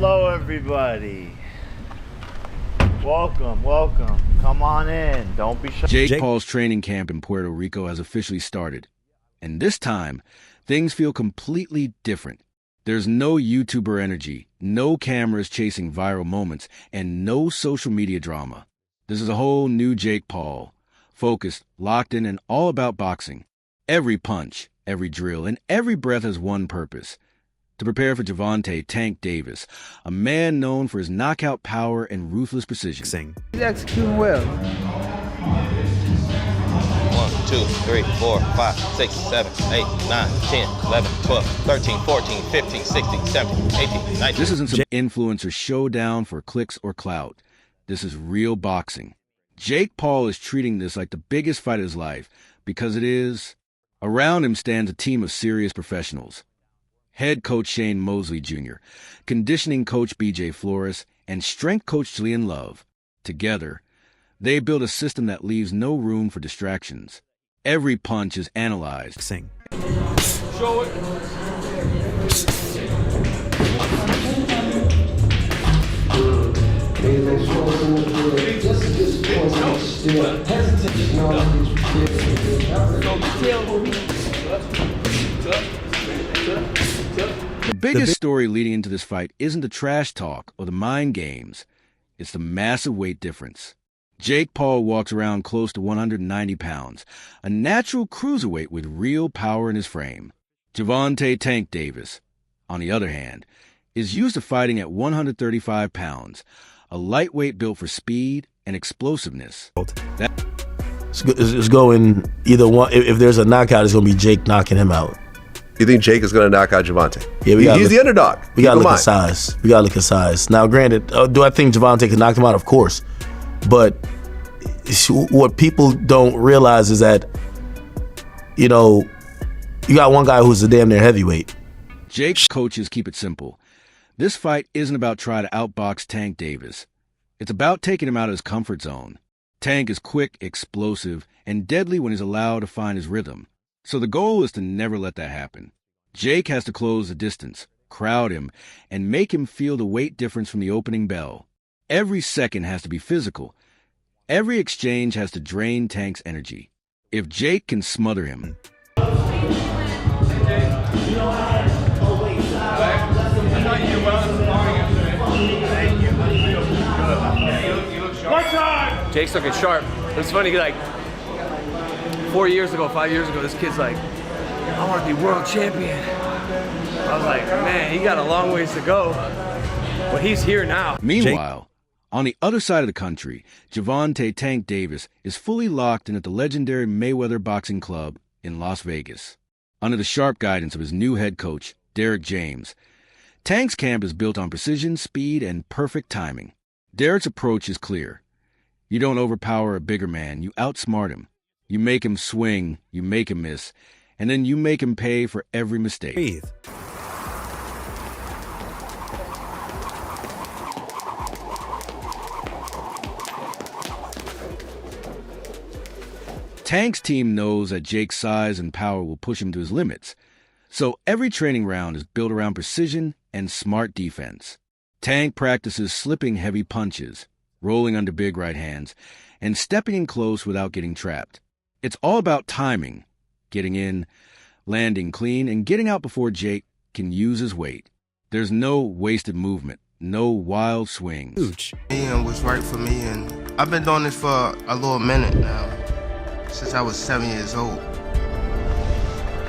Hello, everybody. Welcome. Come on in. Don't be shy. Jake Paul's training camp in Puerto Rico has officially started. And this time, things feel completely different. There's no YouTuber energy, no cameras chasing viral moments, and no social media drama. This is a whole new Jake Paul, focused, locked in, and all about boxing. Every punch, every drill, and every breath has one purpose: to prepare for Gervonta "Tank" Davis, a man known for his knockout power and ruthless precision. He's executing well. 1, 2, 3, 4, 5, 6, 7, 8, 9, 10, 11, 12, 13, 14, 15, 16, 17, 18, 19. This isn't some influencer showdown for clicks or clout. This is real boxing. Jake Paul is treating this like the biggest fight of his life because it is. Around him stands a team of serious professionals. Head coach Shane Mosley Jr., conditioning coach BJ Flores, and strength coach Julian Love. Together, they build a system that leaves no room for distractions. Every punch is analyzed. Show it. The biggest story leading into this fight isn't the trash talk or the mind games. It's the massive weight difference. Jake Paul walks around close to 190 pounds, a natural cruiserweight with real power in his frame. Gervonta "Tank" Davis, on the other hand, is used to fighting at 135 pounds, a lightweight built for speed and explosiveness. It's going either one. If there's a knockout, it's going to be Jake knocking him out. You think Jake is going to knock out Gervonta? Yeah, he's the underdog. We got to look at size. We got to look at size. Now, granted, do I think Gervonta can knock him out? Of course. But what people don't realize is that, you got one guy who's a damn near heavyweight. Jake's coaches keep it simple. This fight isn't about trying to outbox Tank Davis. It's about taking him out of his comfort zone. Tank is quick, explosive, and deadly when he's allowed to find his rhythm. So the goal is to never let that happen. Jake has to close the distance, crowd him, and make him feel the weight difference from the opening bell. Every second has to be physical. Every exchange has to drain Tank's energy. If Jake can smother him, Jake's looking sharp. It's funny, like 5 years ago, this kid's like, I want to be world champion. I was like, man, he got a long ways to go, but he's here now. Meanwhile, on the other side of the country, Gervonta "Tank" Davis is fully locked in at the legendary Mayweather Boxing Club in Las Vegas. Under the sharp guidance of his new head coach, Derek James, Tank's camp is built on precision, speed, and perfect timing. Derek's approach is clear. You don't overpower a bigger man, you outsmart him. You make him swing, you make him miss, and then you make him pay for every mistake. Breathe. Tank's team knows that Jake's size and power will push him to his limits, so every training round is built around precision and smart defense. Tank practices slipping heavy punches, rolling under big right hands, and stepping in close without getting trapped. It's all about timing, getting in, landing clean, and getting out before Jake can use his weight. There's no wasted movement, no wild swings. Huge. And was right for me, and I've been doing this for a little minute now, since I was 7 years old.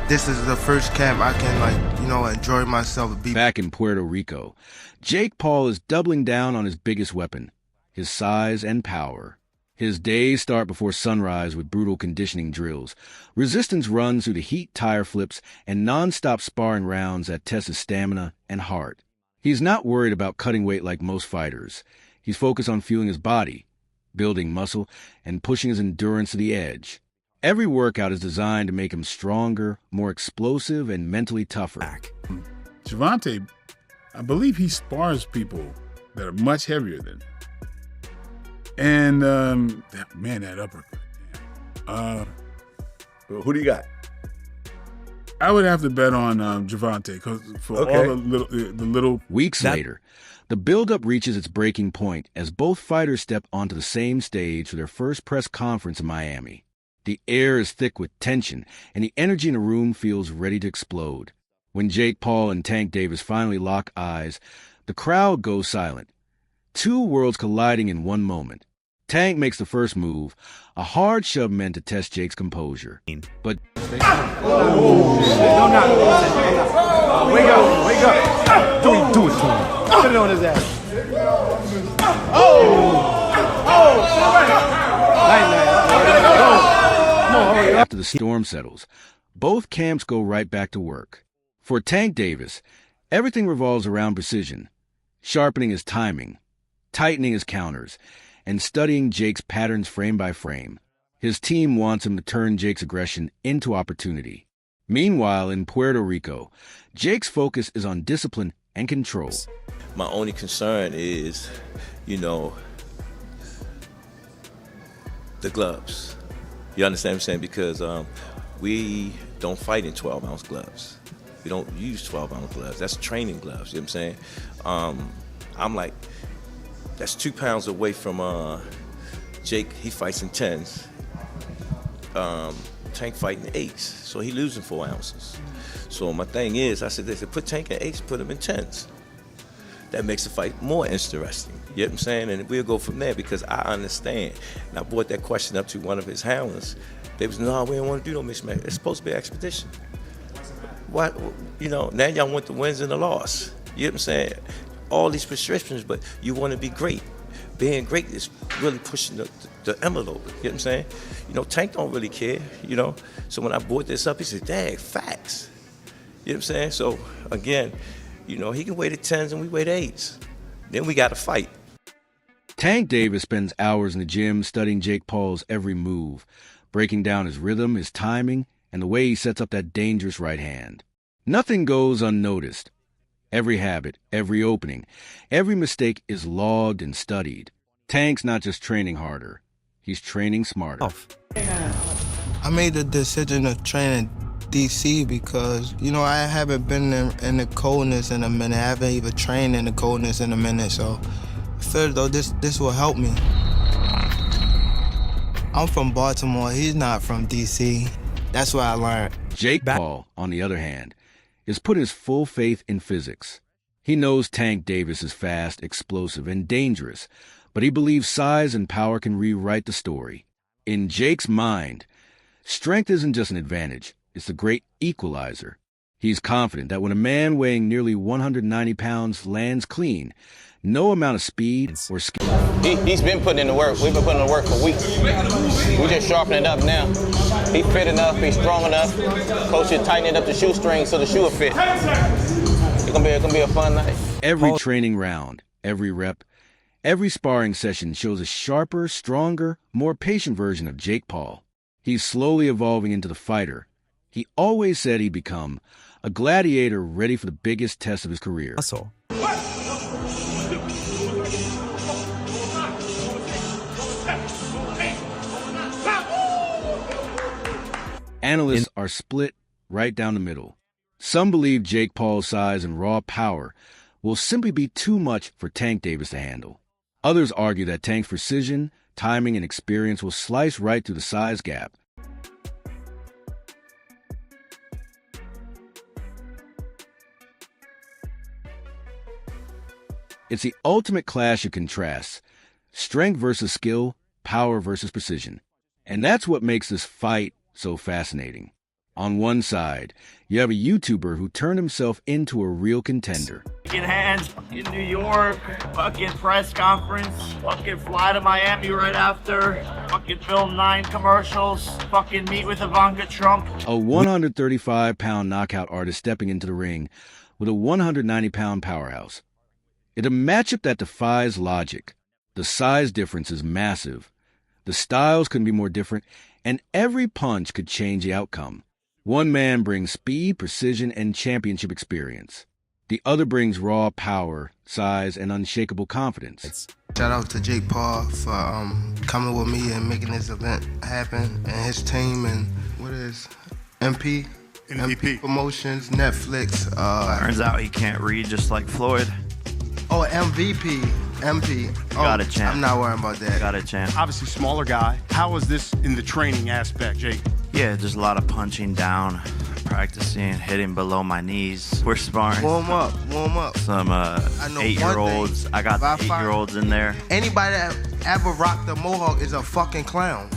This is the first camp I can, enjoy myself. Back in Puerto Rico, Jake Paul is doubling down on his biggest weapon, his size and power. His days start before sunrise with brutal conditioning drills, resistance runs through the heat tire flips, and non-stop sparring rounds that test his stamina and heart. He's not worried about cutting weight like most fighters. He's focused on fueling his body, building muscle, and pushing his endurance to the edge. Every workout is designed to make him stronger, more explosive, and mentally tougher. Gervonta, I believe he spars people that are much heavier than him. And, that uppercut. Who do you got? I would have to bet on Gervonta because for all the little. Weeks later, the build-up reaches its breaking point as both fighters step onto the same stage for their first press conference in Miami. The air is thick with tension, and the energy in the room feels ready to explode. When Jake Paul and Tank Davis finally lock eyes, the crowd goes silent. Two worlds colliding in one moment. Tank makes the first move, a hard shove meant to test Jake's composure. But Wake up. Do it to him. Put it on his ass. after the storm settles, both camps go right back to work. For Tank Davis, everything revolves around precision, sharpening his timing, tightening his counters, and studying Jake's patterns frame by frame. His team wants him to turn Jake's aggression into opportunity. Meanwhile, in Puerto Rico, Jake's focus is on discipline and control. My only concern is, the gloves. You understand what I'm saying? Because we don't fight in 12-ounce gloves. We don't use 12-ounce gloves. That's training gloves, you know what I'm saying? I'm like, that's 2 pounds away from Jake. He fights in 10s. Tank fighting 8s, so he losing 4 ounces. So my thing is, I said, they said, put Tank in 8s, put him in 10s. That makes the fight more interesting. You know what I'm saying? And we'll go from there because I understand. And I brought that question up to one of his handlers. They was, no, we don't want to do no mixed match. It's supposed to be an expedition. What, now y'all want the wins and the loss. You know what I'm saying? All these prescriptions, but you want to be great. Being great is really pushing the envelope. You know what I'm saying? Tank don't really care, So when I brought this up, he said, dang, facts. You know what I'm saying? So, again, he can weigh the 10s and we weigh the 8s. Then we got to fight. Tank Davis spends hours in the gym studying Jake Paul's every move, breaking down his rhythm, his timing, and the way he sets up that dangerous right hand. Nothing goes unnoticed. Every habit, every opening, every mistake is logged and studied. Tank's not just training harder, he's training smarter. I made the decision to train in DC because, I haven't been in the coldness in a minute. I haven't even trained in the coldness in a minute, so I feel as though this will help me. I'm from Baltimore, he's not from DC. That's what I learned. Jake Paul, on the other hand, is put his full faith in physics. He knows Tank Davis is fast, explosive, and dangerous, but he believes size and power can rewrite the story. In Jake's mind, strength isn't just an advantage, it's the great equalizer. He's confident that when a man weighing nearly 190 pounds lands clean, no amount of speed or skill. He's been putting in the work. We've been putting in the work for weeks. We just sharpening it up now. He's fit enough, he's strong enough. Coach is tightening up the shoestring so the shoe will fit. It's gonna be a fun night. Every training round, every rep, every sparring session shows a sharper, stronger, more patient version of Jake Paul. He's slowly evolving into the fighter he always said he'd become, a gladiator ready for the biggest test of his career. Hustle. Analysts are split right down the middle. Some believe Jake Paul's size and raw power will simply be too much for Tank Davis to handle. Others argue that Tank's precision, timing, and experience will slice right through the size gap. It's the ultimate clash of contrasts, strength versus skill, power versus precision. And that's what makes this fight so fascinating. On one side, you have a YouTuber who turned himself into a real contender. Fucking hands, fucking New York, fucking press conference, fucking fly to Miami right after, fucking film 9 commercials, fucking meet with Ivanka Trump. A 135-pound knockout artist stepping into the ring with a 190-pound powerhouse. It's a matchup that defies logic. The size difference is massive. The styles couldn't be more different, and every punch could change the outcome. One man brings speed, precision, and championship experience. The other brings raw power, size, and unshakable confidence. Shout out to Jake Paul for coming with me and making this event happen, and his team, and what is MP? MVP. Promotions, Netflix. Turns out he can't read just like Floyd. Oh, MVP. MP. Oh, Got it, champ. I'm not worrying about that. Got it, champ. Obviously, smaller guy. How was this in the training aspect, Jake? Yeah, just a lot of punching down, practicing, hitting below my knees. We're sparring. Warm up. Some know 8-year-olds. one thing. I got If I the find- 8-year-olds in there. Anybody that ever rocked a mohawk is a fucking clown.